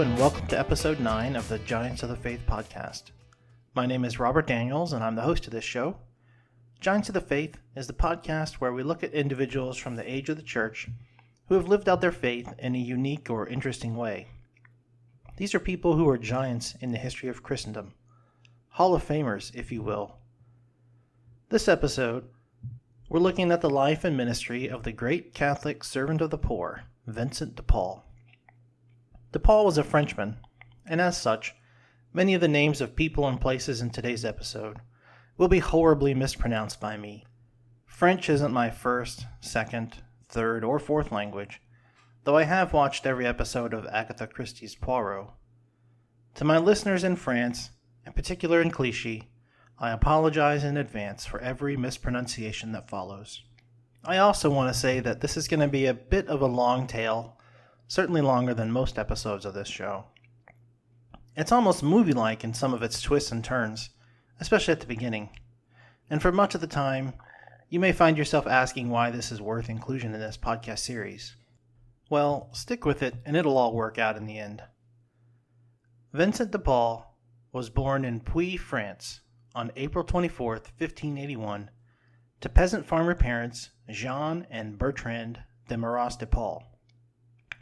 and welcome to episode 9 of the Giants of the Faith podcast. My name is Robert Daniels, and I'm the host of this show. Giants of the Faith is the podcast where we look at individuals from the age of the church who have lived out their faith in a unique or interesting way. These are people who are giants in the history of Christendom. Hall of Famers, if you will. This episode, we're looking at the life and ministry of the great Catholic servant of the poor, Vincent de Paul. De Paul was a Frenchman, and as such, many of the names of people and places in today's episode will be horribly mispronounced by me. French isn't my first, second, third, or fourth language, though I have watched every episode of Agatha Christie's Poirot. To my listeners in France, in particular in Clichy, I apologize in advance for every mispronunciation that follows. I also want to say that this is going to be a bit of a long tale, certainly longer than most episodes of this show. It's almost movie-like in some of its twists and turns, especially at the beginning. And for much of the time, you may find yourself asking why this is worth inclusion in this podcast series. Well, stick with it and it'll all work out in the end. Vincent de Paul was born in Puy, France, on April 24th, 1581, to peasant farmer parents Jean and Bertrand de Maras de Paul.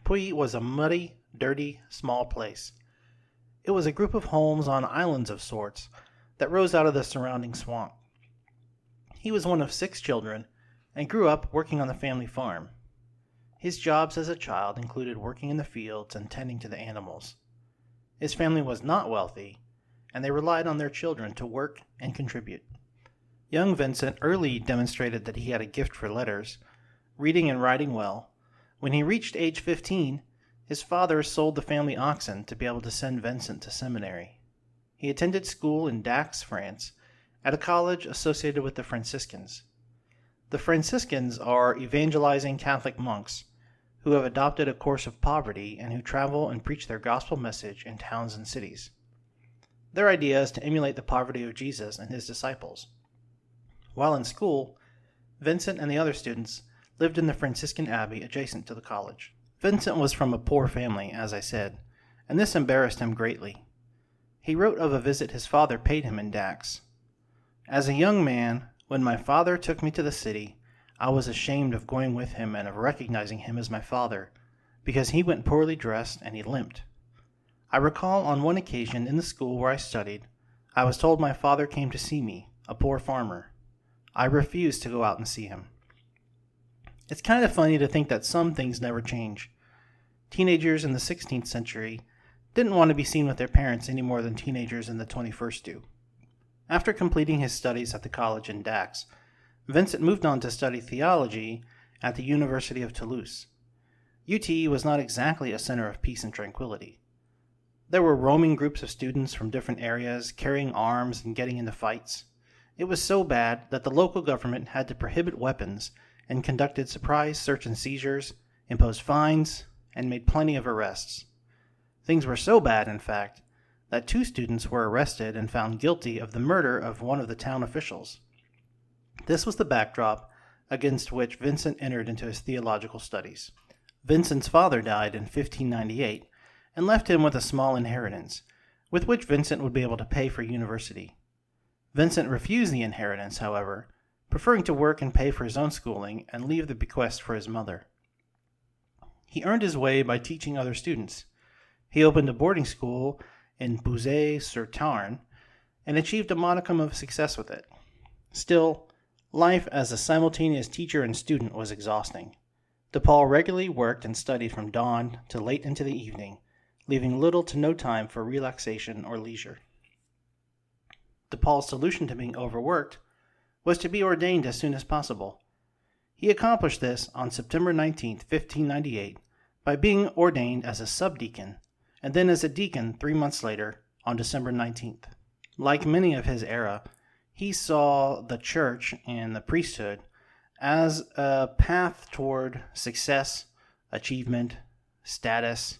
Puy was a muddy, dirty, small place. It was a group of homes on islands of sorts that rose out of the surrounding swamp. He was one of 6 children and grew up working on the family farm. His jobs as a child included working in the fields and tending to the animals. His family was not wealthy, and they relied on their children to work and contribute. Young Vincent early demonstrated that he had a gift for letters, reading and writing well. When he reached age 15, his father sold the family oxen to be able to send Vincent to seminary. He attended school in Dax, France, at a college associated with the Franciscans. The Franciscans are evangelizing Catholic monks who have adopted a course of poverty and who travel and preach their gospel message in towns and cities. Their idea is to emulate the poverty of Jesus and his disciples. While in school, Vincent and the other students lived in the Franciscan abbey adjacent to the college. Vincent was from a poor family, as I said, and this embarrassed him greatly. He wrote of a visit his father paid him in Dax. As a young man, when my father took me to the city, I was ashamed of going with him and of recognizing him as my father, because he went poorly dressed and he limped. I recall on one occasion in the school where I studied, I was told my father came to see me, a poor farmer. I refused to go out and see him. It's kind of funny to think that some things never change. Teenagers in the 16th century didn't want to be seen with their parents any more than teenagers in the 21st do. After completing his studies at the college in Dax, Vincent moved on to study theology at the University of Toulouse. UT was not exactly a center of peace and tranquility. There were roaming groups of students from different areas carrying arms and getting into fights. It was so bad that the local government had to prohibit weapons and conducted surprise search and seizures, imposed fines, and made plenty of arrests. Things were so bad, in fact, that 2 students were arrested and found guilty of the murder of one of the town officials. This was the backdrop against which Vincent entered into his theological studies. Vincent's father died in 1598 and left him with a small inheritance, with which Vincent would be able to pay for university. Vincent refused the inheritance, however, preferring to work and pay for his own schooling and leave the bequest for his mother. He earned his way by teaching other students. He opened a boarding school in Buzet-sur-Tarn and achieved a modicum of success with it. Still, life as a simultaneous teacher and student was exhausting. De Paul regularly worked and studied from dawn to late into the evening, leaving little to no time for relaxation or leisure. De Paul's solution to being overworked was to be ordained as soon as possible. He accomplished this on September 19, 1598, by being ordained as a subdeacon, and then as a deacon 3 months later on December 19th. Like many of his era, he saw the church and the priesthood as a path toward success, achievement, status.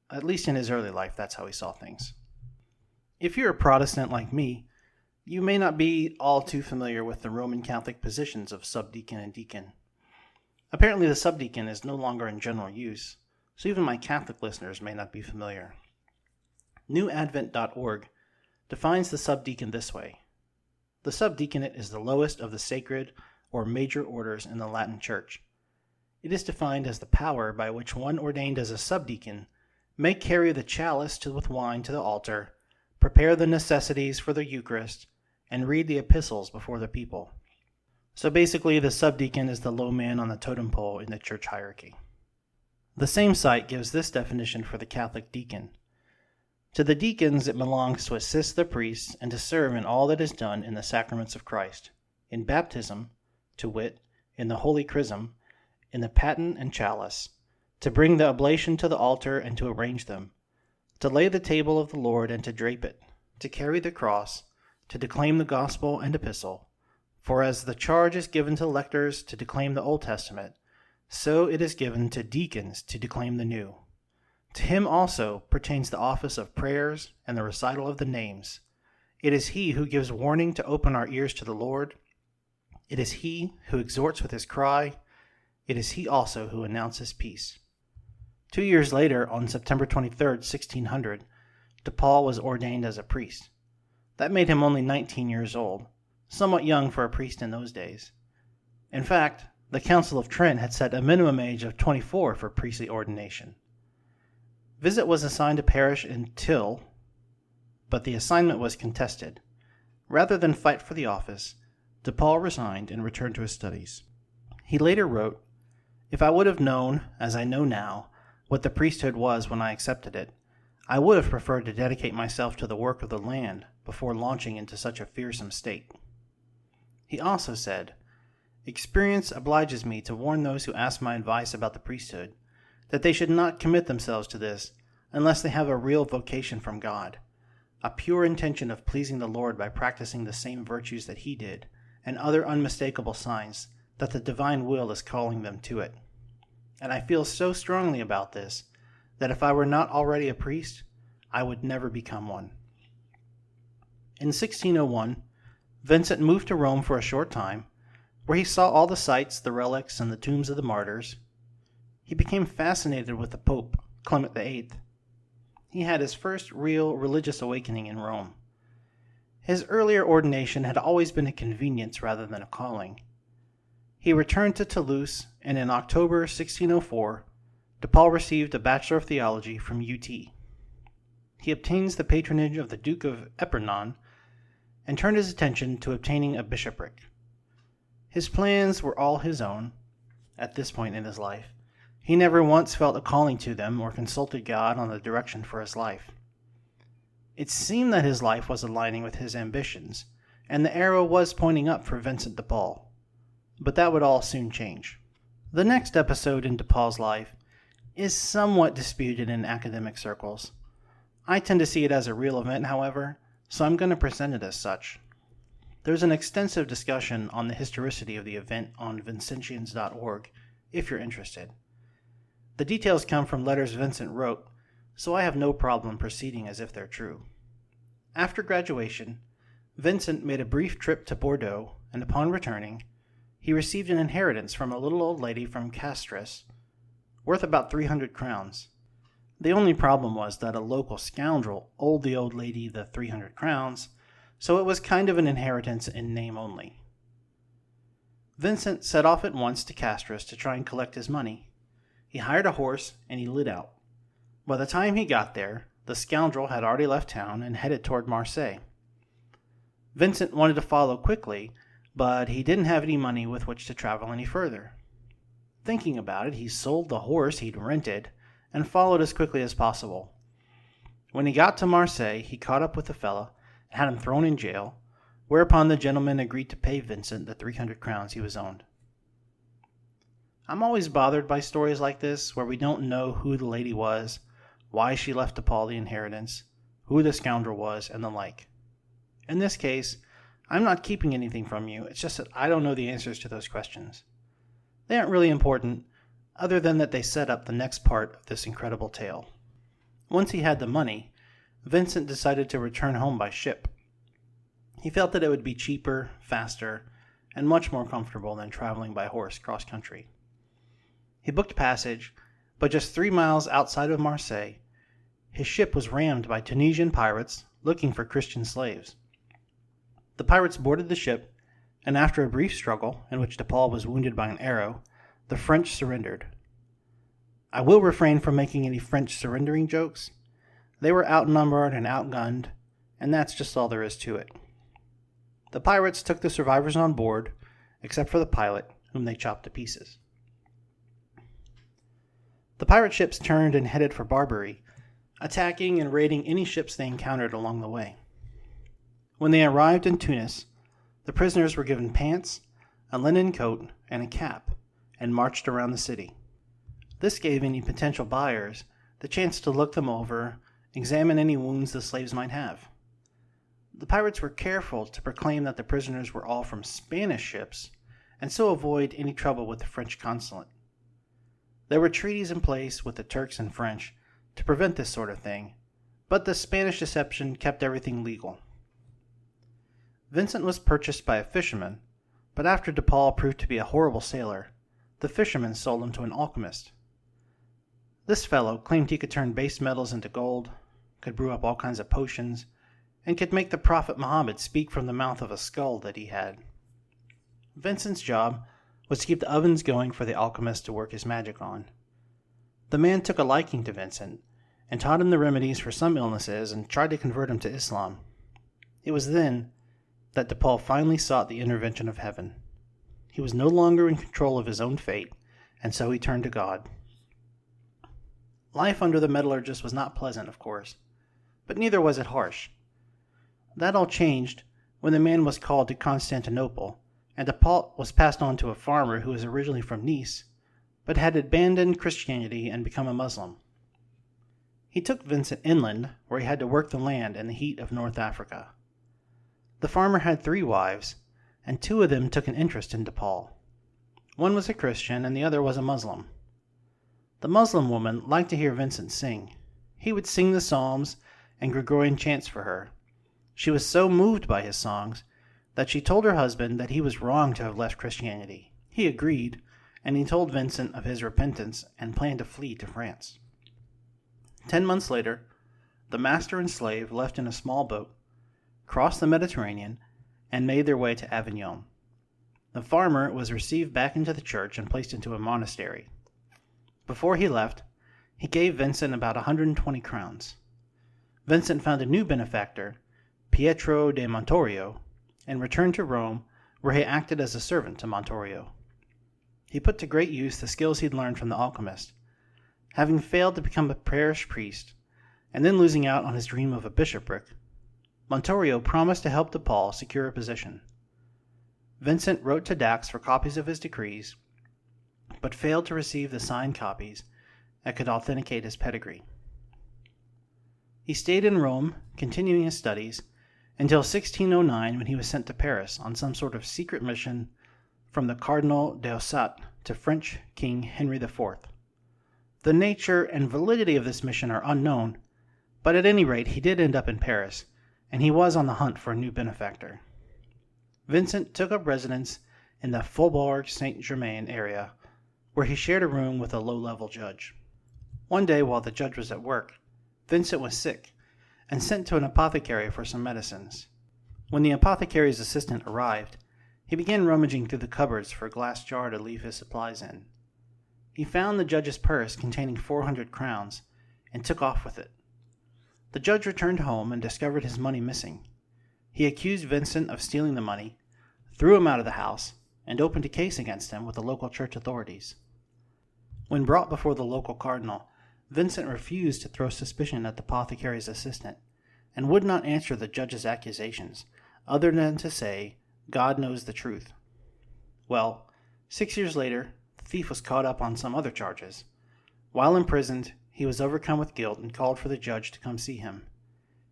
At least in his early life, that's how he saw things. If you're a Protestant like me, you may not be all too familiar with the Roman Catholic positions of subdeacon and deacon. Apparently the subdeacon is no longer in general use, so even my Catholic listeners may not be familiar. NewAdvent.org defines the subdeacon this way. The subdeaconate is the lowest of the sacred or major orders in the Latin Church. It is defined as the power by which one ordained as a subdeacon may carry the chalice with wine to the altar, prepare the necessities for the Eucharist, and read the epistles before the people. So basically, the subdeacon is the low man on the totem pole in the church hierarchy. The same site gives this definition for the Catholic deacon. To the deacons it belongs to assist the priests and to serve in all that is done in the sacraments of Christ, in baptism, to wit, in the holy chrism, in the paten and chalice, to bring the oblation to the altar and to arrange them, to lay the table of the Lord and to drape it, to carry the cross, to declaim the gospel and epistle. For as the charge is given to lectors to declaim the Old Testament, so it is given to deacons to declaim the New. To him also pertains the office of prayers and the recital of the names. It is he who gives warning to open our ears to the Lord. It is he who exhorts with his cry. It is he also who announces peace. 2 years later, on September 23, 1600, de Paul was ordained as a priest. That made him only 19 years old, somewhat young for a priest in those days. In fact, the Council of Trent had set a minimum age of 24 for priestly ordination. Visit was assigned a parish in Till, but the assignment was contested. Rather than fight for the office, de Paul resigned and returned to his studies. He later wrote, "If I would have known, as I know now, what the priesthood was when I accepted it, I would have preferred to dedicate myself to the work of the land before launching into such a fearsome state." He also said, "Experience obliges me to warn those who ask my advice about the priesthood that they should not commit themselves to this unless they have a real vocation from God, a pure intention of pleasing the Lord by practicing the same virtues that he did, and other unmistakable signs that the divine will is calling them to it. And I feel so strongly about this that if I were not already a priest, I would never become one." In 1601, Vincent moved to Rome for a short time, where he saw all the sights, the relics, and the tombs of the martyrs. He became fascinated with the Pope, Clement VIII. He had his first real religious awakening in Rome. His earlier ordination had always been a convenience rather than a calling. He returned to Toulouse, and in October 1604, de Paul received a Bachelor of Theology from UT. He obtains the patronage of the Duke of Epernon and turned his attention to obtaining a bishopric. His plans were all his own at this point in his life. He never once felt a calling to them or consulted God on the direction for his life. It seemed that his life was aligning with his ambitions, and the arrow was pointing up for Vincent de Paul. But that would all soon change. The next episode in de Paul's life is somewhat disputed in academic circles. I tend to see it as a real event, however, so I'm going to present it as such. There's an extensive discussion on the historicity of the event on Vincentians.org, if you're interested. The details come from letters Vincent wrote, so I have no problem proceeding as if they're true. After graduation, Vincent made a brief trip to Bordeaux, and upon returning, he received an inheritance from a little old lady from Castres, worth about 300 crowns. The only problem was that a local scoundrel owed the old lady the 300 crowns, so it was kind of an inheritance in name only. Vincent set off at once to Castres to try and collect his money. He hired a horse, and he lit out. By the time he got there, the scoundrel had already left town and headed toward Marseille. Vincent wanted to follow quickly, but he didn't have any money with which to travel any further. Thinking about it, he sold the horse he'd rented and followed as quickly as possible. When he got to Marseille, he caught up with the fellow and had him thrown in jail, whereupon the gentleman agreed to pay Vincent the 300 crowns he was owed. I'm always bothered by stories like this, where we don't know who the lady was, why she left de Paul the inheritance, who the scoundrel was, and the like. In this case, I'm not keeping anything from you, it's just that I don't know the answers to those questions. They aren't really important, other than that they set up the next part of this incredible tale. Once he had the money, Vincent decided to return home by ship. He felt that it would be cheaper, faster, and much more comfortable than traveling by horse cross-country. He booked passage, but just 3 miles outside of Marseille, his ship was rammed by Tunisian pirates looking for Christian slaves. The pirates boarded the ship, and after a brief struggle, in which de Paul was wounded by an arrow, the French surrendered. I will refrain from making any French surrendering jokes. They were outnumbered and outgunned, and that's just all there is to it. The pirates took the survivors on board, except for the pilot, whom they chopped to pieces. The pirate ships turned and headed for Barbary, attacking and raiding any ships they encountered along the way. When they arrived in Tunis, the prisoners were given pants, a linen coat, and a cap, and marched around the city. This gave any potential buyers the chance to look them over, examine any wounds the slaves might have. The pirates were careful to proclaim that the prisoners were all from Spanish ships, and so avoid any trouble with the French consulate. There were treaties in place with the Turks and French to prevent this sort of thing, but the Spanish deception kept everything legal. Vincent was purchased by a fisherman, but after de Paul proved to be a horrible sailor, the fisherman sold him to an alchemist. This fellow claimed he could turn base metals into gold, could brew up all kinds of potions, and could make the Prophet Muhammad speak from the mouth of a skull that he had. Vincent's job was to keep the ovens going for the alchemist to work his magic on. The man took a liking to Vincent, and taught him the remedies for some illnesses and tried to convert him to Islam. It was then that de Paul finally sought the intervention of heaven. He was no longer in control of his own fate, and so he turned to God. Life under the metallurgist was not pleasant, of course, but neither was it harsh. That all changed when the man was called to Constantinople, and de Paul was passed on to a farmer who was originally from Nice, but had abandoned Christianity and become a Muslim. He took Vincent inland, where he had to work the land in the heat of North Africa. The farmer had 3 wives, and 2 of them took an interest in de Paul. One was a Christian, and the other was a Muslim. The Muslim woman liked to hear Vincent sing. He would sing the psalms and Gregorian chants for her. She was so moved by his songs that she told her husband that he was wrong to have left Christianity. He agreed, and he told Vincent of his repentance and planned to flee to France. 10 months later, the master and slave left in a small boat, crossed the Mediterranean, and made their way to Avignon. The farmer was received back into the church and placed into a monastery. Before he left, he gave Vincent about 120 crowns. Vincent found a new benefactor, Pietro de Montorio, and returned to Rome, where he acted as a servant to Montorio. He put to great use the skills he'd learned from the alchemist. Having failed to become a parish priest, and then losing out on his dream of a bishopric, Montorio promised to help de Paul secure a position. Vincent wrote to Dax for copies of his decrees, but failed to receive the signed copies that could authenticate his pedigree. He stayed in Rome, continuing his studies, until 1609, when he was sent to Paris on some sort of secret mission from the Cardinal d'Ossat to French King Henry IV. The nature and validity of this mission are unknown, but at any rate he did end up in Paris, and he was on the hunt for a new benefactor. Vincent took up residence in the Faubourg Saint-Germain area, where he shared a room with a low-level judge. One day while the judge was at work, Vincent was sick, and sent to an apothecary for some medicines. When the apothecary's assistant arrived, he began rummaging through the cupboards for a glass jar to leave his supplies in. He found the judge's purse containing 400 crowns, and took off with it. The judge returned home and discovered his money missing. He accused Vincent of stealing the money, threw him out of the house, and opened a case against him with the local church authorities. When brought before the local cardinal, Vincent refused to throw suspicion at the apothecary's assistant, and would not answer the judge's accusations, other than to say, "God knows the truth." Well, 6 years later, the thief was caught up on some other charges. While imprisoned, he was overcome with guilt and called for the judge to come see him.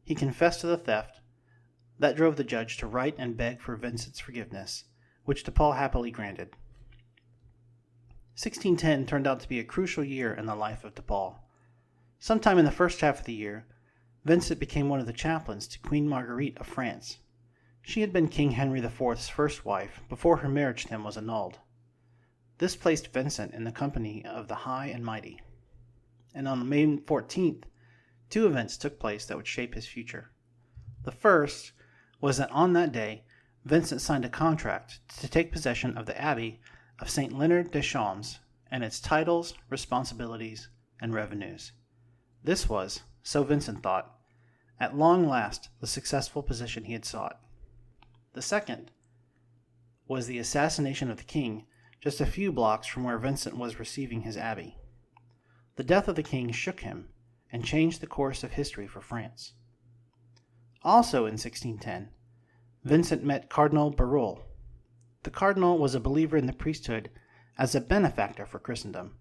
He confessed to the theft. That drove the judge to write and beg for Vincent's forgiveness, which de Paul happily granted. 1610 turned out to be a crucial year in the life of de Paul. Sometime in the first half of the year, Vincent became one of the chaplains to Queen Marguerite of France. She had been King Henry IV's first wife before her marriage to him was annulled. This placed Vincent in the company of the high and mighty. and on May 14th, two events took place that would shape his future. The first was that on that day, Vincent signed a contract to take possession of the Abbey of St. Leonard des Champs and its titles, responsibilities, and revenues. This was, so Vincent thought, at long last the successful position he had sought. The second was the assassination of the king just a few blocks from where Vincent was receiving his abbey. The death of the king shook him and changed the course of history for France. Also in 1610, Vincent met Cardinal Berulle. The cardinal was a believer in the priesthood as a benefactor for Christendom,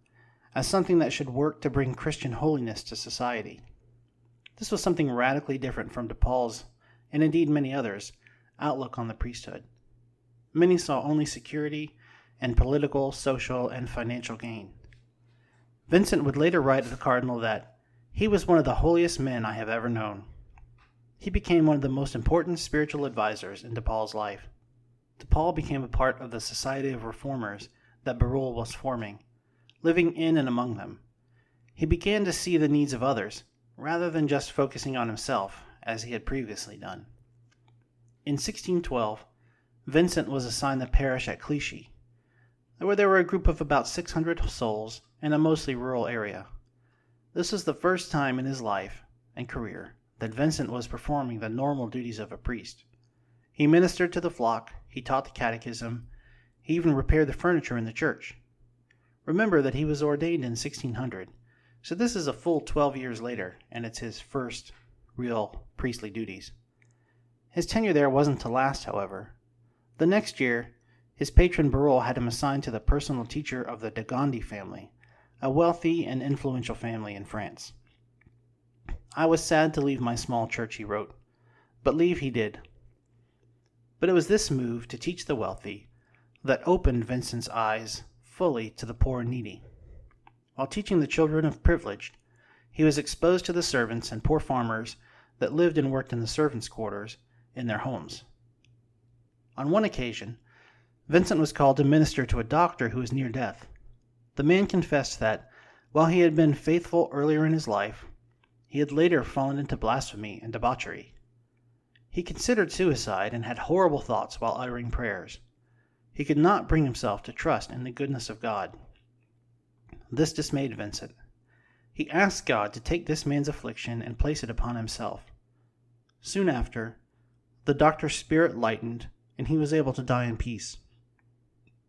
as something that should work to bring Christian holiness to society. This was something radically different from de Paul's, and indeed many others, outlook on the priesthood. Many saw only security and political, social, and financial gain. Vincent would later write of the cardinal that he was one of the holiest men I have ever known. He became one of the most important spiritual advisors in de Paul's life. De Paul became a part of the Society of Reformers that Berulle was forming, living in and among them. He began to see the needs of others, rather than just focusing on himself, as he had previously done. In 1612, Vincent was assigned the parish at Clichy, where there were a group of about 600 souls in a mostly rural area. This was the first time in his life and career that Vincent was performing the normal duties of a priest. He ministered to the flock, he taught the catechism, he even repaired the furniture in the church. Remember that he was ordained in 1600, so this is a full 12 years later, and it's his first real priestly duties. His tenure there wasn't to last, however. The next year, his patron Berulle had him assigned to the personal teacher of the de Gondi family, a wealthy and influential family in France. I was sad to leave my small church, he wrote, but leave he did. But it was this move to teach the wealthy that opened Vincent's eyes fully to the poor and needy. While teaching the children of privilege, he was exposed to the servants and poor farmers that lived and worked in the servants' quarters in their homes. On one occasion, Vincent was called to minister to a doctor who was near death. The man confessed that, while he had been faithful earlier in his life, he had later fallen into blasphemy and debauchery. He considered suicide and had horrible thoughts while uttering prayers. He could not bring himself to trust in the goodness of God. This dismayed Vincent. He asked God to take this man's affliction and place it upon himself. Soon after, the doctor's spirit lightened, and he was able to die in peace.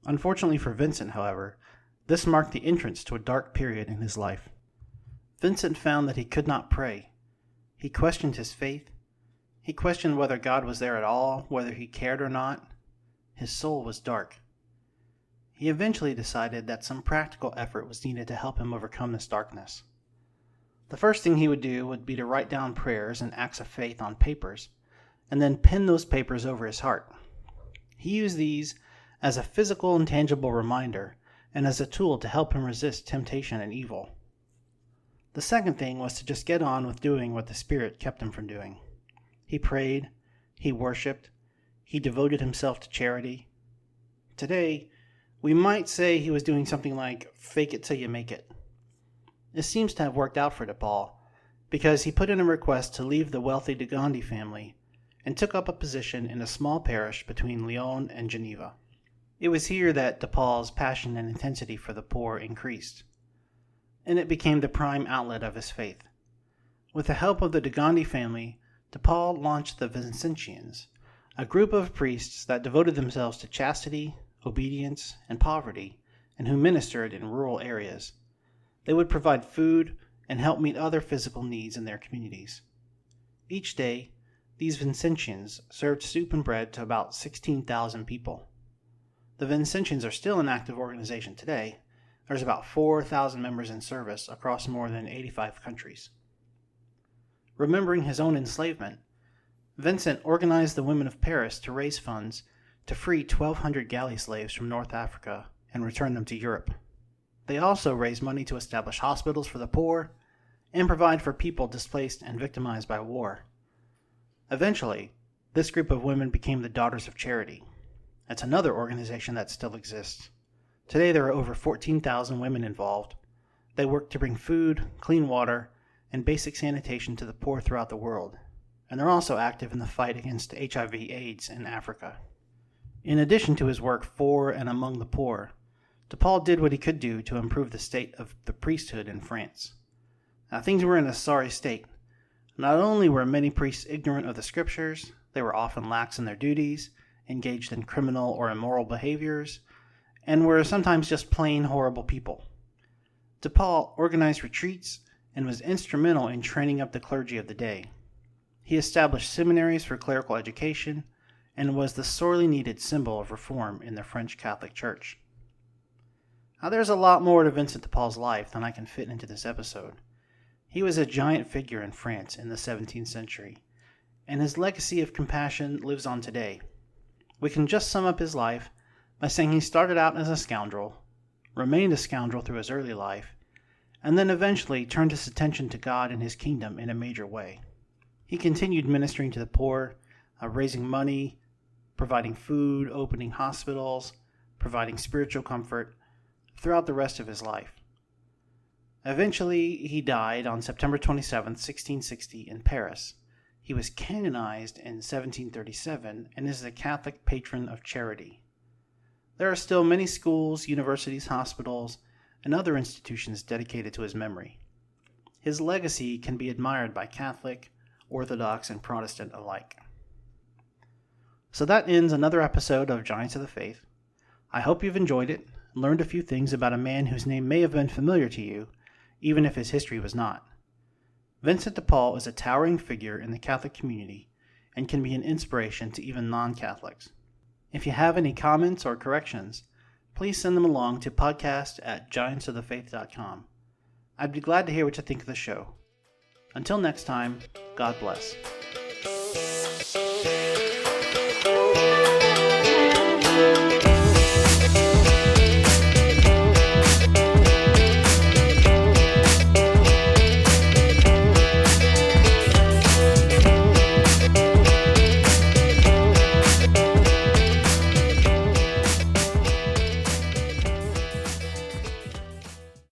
Unfortunately for Vincent, however, this marked the entrance to a dark period in his life. Vincent found that he could not pray. He questioned his faith. He questioned whether God was there at all, whether he cared or not. His soul was dark. He eventually decided that some practical effort was needed to help him overcome this darkness. The first thing he would do would be to write down prayers and acts of faith on papers, and then pin those papers over his heart. He used these as a physical and tangible reminder, and as a tool to help him resist temptation and evil. The second thing was to just get on with doing what the Spirit kept him from doing. He prayed, he worshipped, he devoted himself to charity. Today, we might say he was doing something like fake it till you make it. This seems to have worked out for de Paul, because he put in a request to leave the wealthy de Gondi family and took up a position in a small parish between Lyon and Geneva. It was here that de Paul's passion and intensity for the poor increased, and it became the prime outlet of his faith. With the help of the de Gondi family, de Paul launched the Vincentians, a group of priests that devoted themselves to chastity, obedience, and poverty, and who ministered in rural areas. They would provide food and help meet other physical needs in their communities. Each day, these Vincentians served soup and bread to about 16,000 people. The Vincentians are still an active organization today. There's about 4,000 members in service across more than 85 countries. Remembering his own enslavement, Vincent organized the women of Paris to raise funds to free 1,200 galley slaves from North Africa and return them to Europe. They also raised money to establish hospitals for the poor and provide for people displaced and victimized by war. Eventually, this group of women became the Daughters of Charity. That's another organization that still exists. Today there are over 14,000 women involved. They work to bring food, clean water, and basic sanitation to the poor throughout the world, and they're also active in the fight against HIV/AIDS in Africa. In addition to his work for and among the poor, de Paul did what he could do to improve the state of the priesthood in France. Now, things were in a sorry state. Not only were many priests ignorant of the scriptures, they were often lax in their duties, engaged in criminal or immoral behaviors, and were sometimes just plain horrible people. De Paul organized retreats and was instrumental in training up the clergy of the day. He established seminaries for clerical education and was the sorely needed symbol of reform in the French Catholic Church. Now, there's a lot more to Vincent de Paul's life than I can fit into this episode. He was a giant figure in France in the 17th century, and his legacy of compassion lives on today. We can just sum up his life by saying he started out as a scoundrel, remained a scoundrel through his early life, and then eventually turned his attention to God and his kingdom in a major way. He continued ministering to the poor, raising money, providing food, opening hospitals, providing spiritual comfort throughout the rest of his life. Eventually, he died on September 27, 1660, in Paris. He was canonized in 1737 and is the Catholic patron of charity. There are still many schools, universities, hospitals, and other institutions dedicated to his memory. His legacy can be admired by Catholic, Orthodox, and Protestant alike. So that ends another episode of Giants of the Faith. I hope you've enjoyed it and learned a few things about a man whose name may have been familiar to you, even if his history was not. Vincent de Paul is a towering figure in the Catholic community and can be an inspiration to even non-Catholics. If you have any comments or corrections, please send them along to podcast@giantsofthefaith.com. I'd be glad to hear what you think of the show. Until next time, God bless.